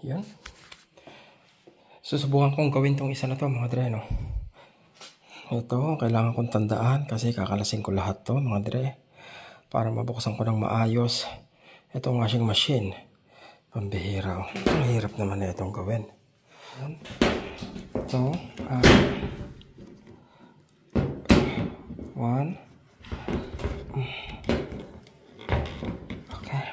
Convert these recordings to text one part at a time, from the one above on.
Yan. Susubukan kong gawin tong isa na to mga dre, no. Ito, kailangan kong tandaan kasi kakalasin ko lahat to mga dre. Para mabuksan ko ng maayos. Itong washing machine. Pambihira. Ang hirap naman na itong gawin. Ito, 1. Okay.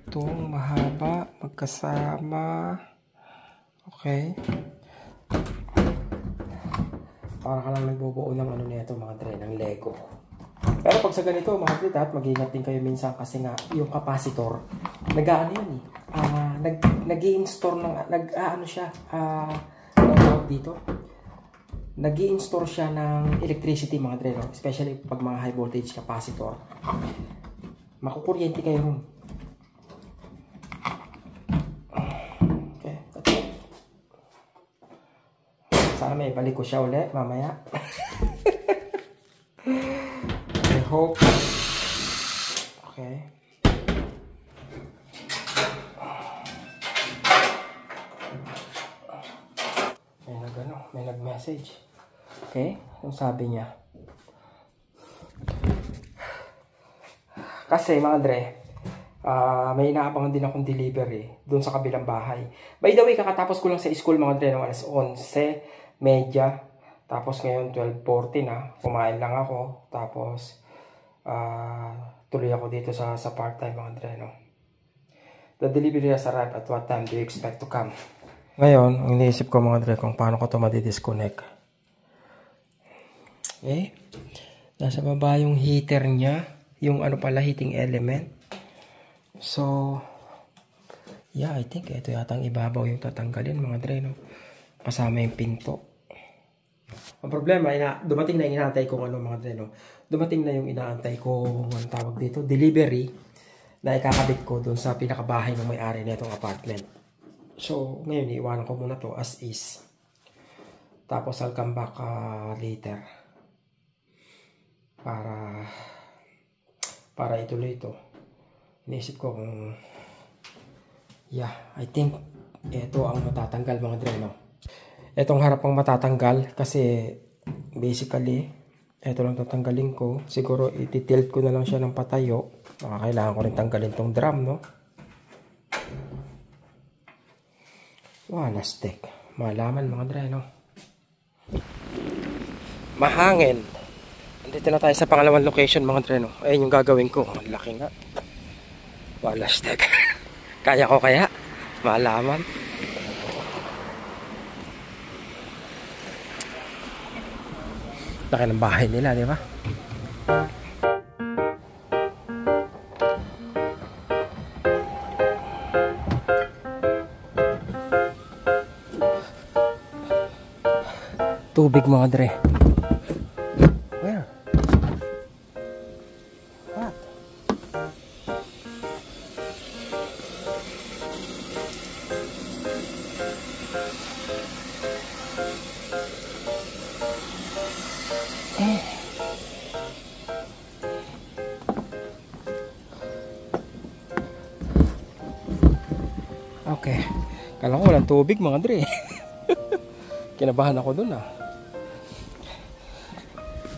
Itong mahaba, magkasama. Okay. Para ka lang nagbubuo ng ano nito mga dre, ng Lego. Pero pag sa ganito mga dre, dapat mag-ingat din kayo minsan kasi nga yung capacitor, nag-aano yun eh. Nag-i-install ng, dito. Nag-i-install siya ng electricity mga dre, no? Especially pag mga high voltage capacitor. Makukuryente kayo ron. Sana may balik ko siya ulit mamaya. I hope. Okay. May nag-message. Okay? Yung sabi niya. Kasi mga dre, may inaabangan din akong delivery doon sa kabilang bahay. By the way, kakatapos ko lang sa school mga dre, alas 11:30. Tapos ngayon 12:40 na. Kumain lang ako. Tapos tuloy ako dito sa part-time mga dre, no. The delivery has arrived. At what time do you expect to come? Ngayon, ang iniisip ko mga dre kung paano ko ito madi-disconnect. Okay. Nasa baba yung heater niya. Yung ano pala, heating element. So, yeah, I think ito yata ang ibabaw yung tatanggalin mga dre, no. Kasama yung pinto. Ang problema, dumating na yung inaantay kong ano mga dre, no. Dumating na yung inaantay kong ang tawag dito, delivery na ikakabit ko dun sa pinakabahay ng may-ari na itong apartment. So, ngayon, iiwanan ko muna to as is. Tapos, I'll come back later. Para ituloy ito. Inisip ko kung I think ito ang matatanggal mga dre, no. Itong harap ang matatanggal kasi basically ito lang tatanggalin ko. Siguro ititilt ko na lang siya ng patayo. Kailangan ko rin tanggalin tong drum, no. Lastik. Malaman mga dre, no. Mahangin. Andito na tayo sa pangalawang location mga dre, no. Ayun yung gagawin ko. Ang laki nga. Lastik. Kaya ko kaya? Malaman. Laki ng bahay nila, di ba? Tubig mga dre. Where? What? Okay. Kala ko walang tubig mga dre. Kinabahan ako dun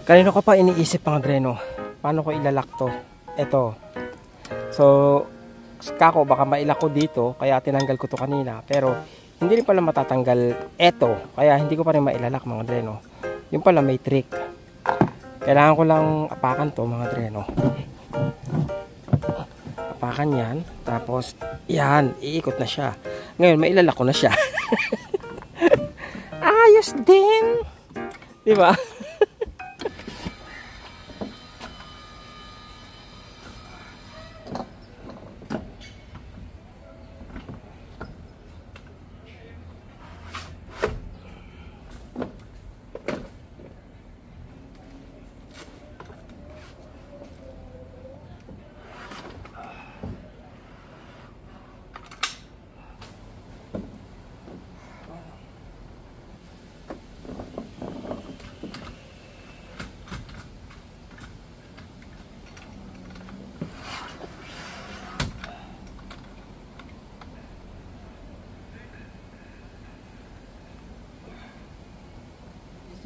Kanino ko pa iniisip mga dre, no? Paano ko ilalak to? Ito. So, kako baka mailak ko dito, kaya tinanggal ko to kanina. Pero, hindi rin pala matatanggal ito. Kaya hindi ko pa rin mailalak mga dre, no? Yung pala may trick. Kailangan ko lang apakan to mga dre, no? Apakan yan. Tapos, yan. Iikot na siya. Ngayon, mailalak ko na siya. Ayos din! Diba?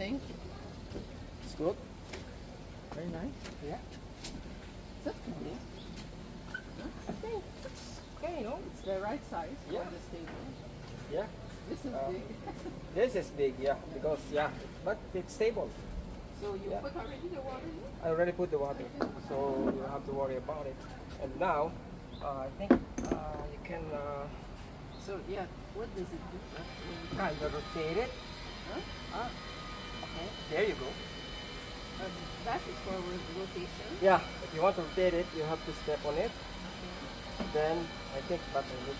think? It's good. Very nice. Yeah. Is that too big? I think it's okay, no? It's the right size Yeah. for this table. Yeah. This is big. This is big, yeah, because but it's stable. So you Yeah. put already the water in? I already put the water, so you don't have to worry about it. And now, I think you can So yeah, what does it do? kind of rotate it. Huh? Okay. There you go. That is for rotation. Yeah, if you want to rotate it, you have to step on it. Then I think button it.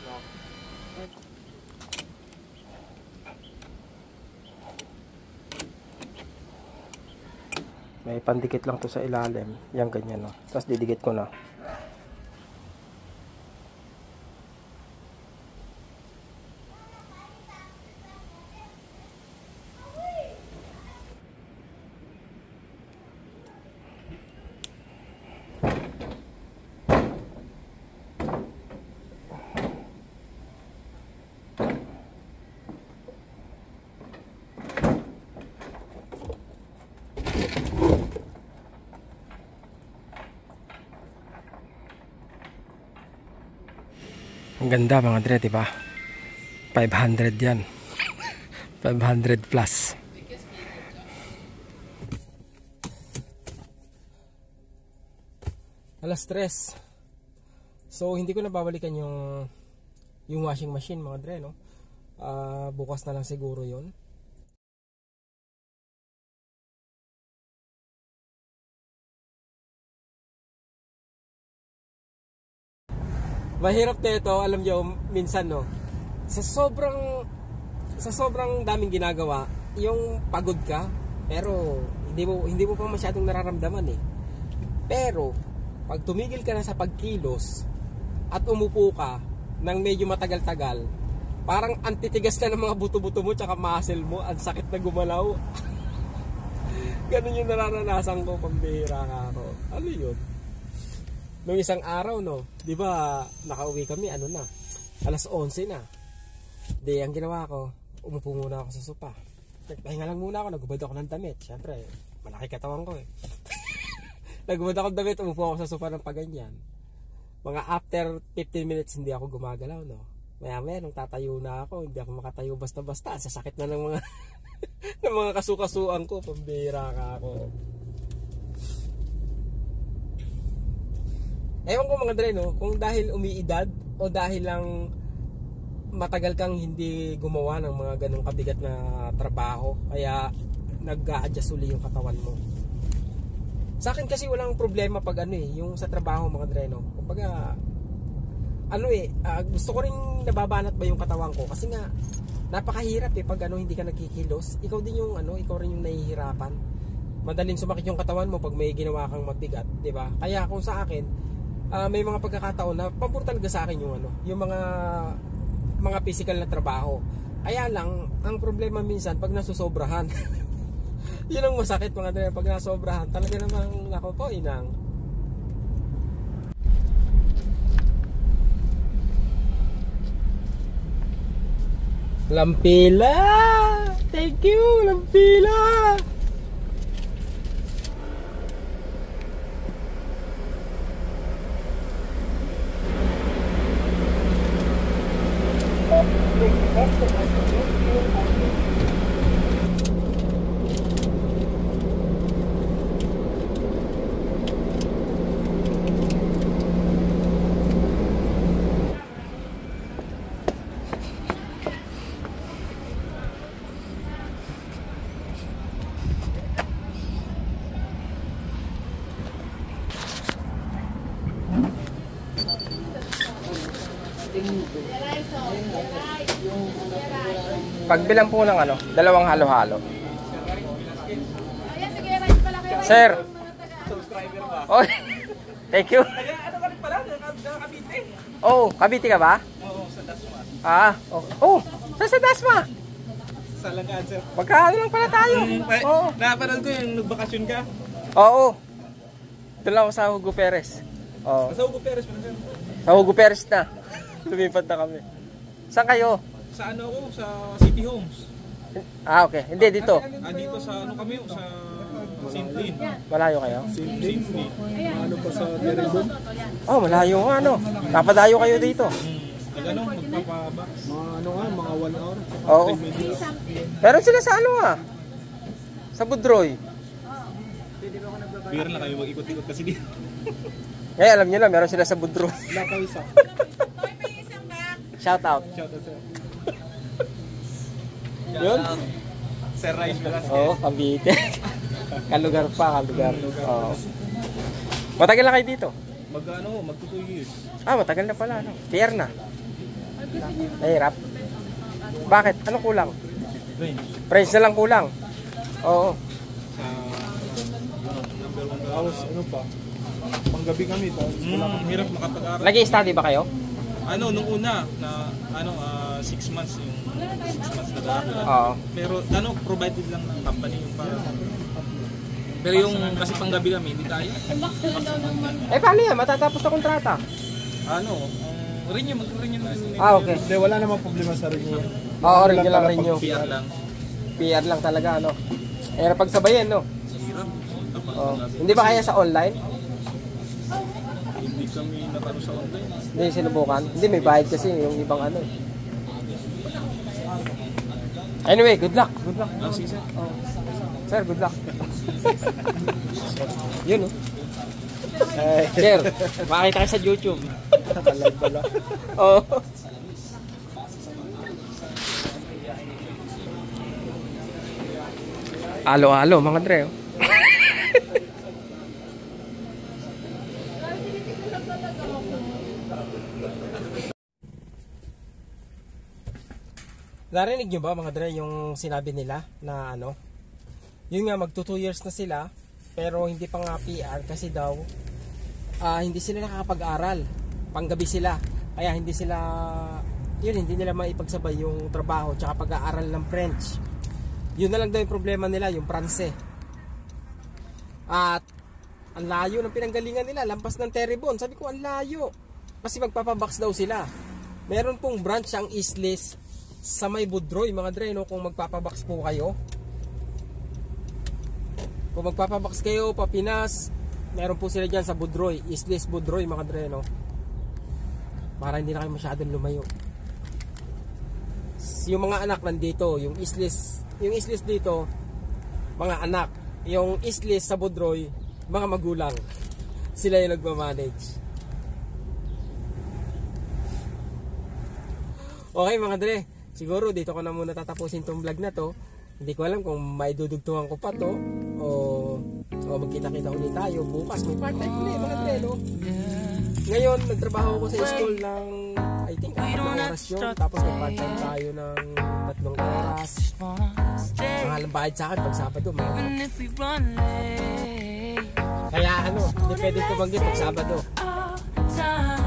No. May pandikit lang to sa ilalim. Yan ganyan, no. Tapos didikit ko na. Ang ganda mga dre, diba? 500 yan. 500 plus. Alas 3. So hindi ko na babalikan yung washing machine mga dre, no? Bukas na lang siguro yon. Mahirap nito, alam nyo, minsan, no, sa sobrang daming ginagawa, yung pagod ka, pero hindi mo pa masyadong nararamdaman eh. Pero pag tumigil ka na sa pagkilos at umupo ka ng medyo matagal-tagal, parang antitigas na ng mga buto-buto mo tsaka muscle mo, ang sakit na gumalaw. Ganun yung nararanasan ko, pambihira ka ako. Ano yun? Nung isang araw, no, di ba nakauwi kami, ano na, alas 11 na. Di, ang ginawa ko, umupo muna ako sa sopa. Nagpahinga lang muna ako, nagubad ako ng damit. Siyempre, malaki katawan ko eh. Nagubad ako ng damit, umupo ako sa sopa ng paganyan. Mga after 15 minutes, hindi ako gumagalaw, no. Maya-maya, nung tatayo na ako, hindi ako makatayo basta-basta. Sasakit na ng mga ng mga kasukasuan ko, pambihira ka ako. Ewan ko mga dre, no, kung dahil umiidad o dahil lang matagal kang hindi gumawa ng mga ganong kabigat na trabaho, kaya nag-a-adjust uli yung katawan mo. Sa akin kasi walang problema pag ano eh, yung sa trabaho mga dre, no. Kumbaga, ano eh, gusto ko rin nababanat ba yung katawan ko kasi nga napakahirap eh pag ano hindi ka nagkikilos. Ikaw din yung ano, ikaw rin yung nahihirapan. Madaling sumakit yung katawan mo pag may ginawa kang mabigat, 'di ba? Kaya kung sa akin, may mga pagkakataon na pabor talaga sa akin yung ano, yung mga physical na trabaho. Kaya lang, ang problema minsan pag nasusobrahan. Yun ang masakit mga dre, pag nasobrahan, talaga namang ako po inang. Lampila! Thank you, Lampila! Pagbilang po ng ano, dalawang halo-halo. Sir. Oh, thank you. Ano ka rin pala? Cavite? Oh, Cavite ka ba? Oo, sa Dasma. Oh, sa Dasma. Sa Lagaan, sir. Magkaano lang pala tayo. Oo. Napanood ko yung nagbakasyon ka. Oo. Doon lang ako sa Hugo Perez. Oo. Sa Hugo Perez pa sir. Sa Hugo Perez na. Lumipat na kami. Saan kayo? Sa ano ako? Sa City Homes. Ah, okay. Hindi, dito. Dito sa ano kami, sa Sintin. Malayo kayo? Sintin. Ano pa sa Teribon? Oh, malayo nga, ano. Napadayo kayo dito. Ano, magpapaba. Mga ano nga, mga 1 hour. Oo. Meron sila sa ano ah. Sa Budroy. Bira na kayo mag-ikot-ikot kasi dito. Eh, alam nyo na, meron sila sa Budroy. Wala pa isa. Shout out. Shout out sir. Yun? Sir Rice Velasquez. Oo, Cavite. Kalugar pa, kalugar. Oo. Matagal na kayo dito? Mag 2 years. Ah, matagal na pala. Ano? PR na. Nahirap. Bakit? Ano kulang? Range. Price na lang kulang. Oo. Sa number 1 Tapos ano pa? Panggabi kami. Tapos wala kami. hirap makapag-aral. Nag-i-study ba kayo? Ano, nung una, na 6 months yung 6 months nag-aaral. Oo. Pero ano, provided lang ng company yung para. Pero yung kasi panggabi kami, hindi tayo. Eh, paano yan? Matatapos na kontrata. Ano, renew, mag-renew na. Ah, okay. Hindi, wala namang problema sa renewal. Oo, rin lang rin nyo. PR lang. PR lang talaga, ano. Eh, pagsabayin, no? Hirap. Oo. Hindi ba kaya sa online? Hindi kami nakano sa online. Hindi sinubukan. Hindi, may bayad kasi yung ibang ano. Anyway, good luck. Good luck. Sige sir. Sir, good luck. Yun, oh. Sir, makakita kayo sa YouTube. Nakalive pala. Oo. Alo, mga Dre. Oh. Narinig nyo ba mga Dre yung sinabi nila na ano? Yun nga, magto 2 years na sila pero hindi pa nga PR kasi daw hindi sila nakakapag-aral. Panggabi sila. Kaya hindi nila maipagsabay yung trabaho tsaka pag-aaral ng French. Yun na lang daw yung problema nila, yung Pranse. At ang layo ng pinanggalingan nila, lampas ng Terrebonne. Sabi ko, ang layo. Kasi magpapabox daw sila. Meron pong branch ang Isles sa may Budroy, mga Dre, no? Kung magpapabox po kayo. Kung magpapabox kayo, Papinas, meron po sila dyan sa Budroy, Isles Budroy, mga Dre, no? Para hindi na kayo masyadong lumayo. Yung mga anak nandito, yung Isles dito, mga anak. Yung Isles sa Budroy, mga magulang. Sila yung nagmamanage. Okay mga Dre, siguro dito ko na muna tatapusin tong vlog na to. Hindi ko alam kung may dudugtungan ko pa to o magkita-kita ulit tayo. Bukas may part-time ulit mga Dre, no? Ngayon, nagtrabaho ko sa school ng I think 4 oras yun. Tapos nag-part-time tayo ng 3 oras. Mahalang bayad sa akin pag Sabado, mga Dre. Kaya ano, hindi pwede tumanggit pag Sabado.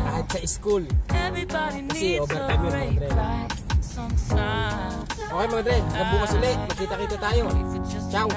Kahit sa school. Kasi overtime yun mga Dre. Okay mga Dre, hanggang bukas ulit. Magkita-kita tayo. Ciao!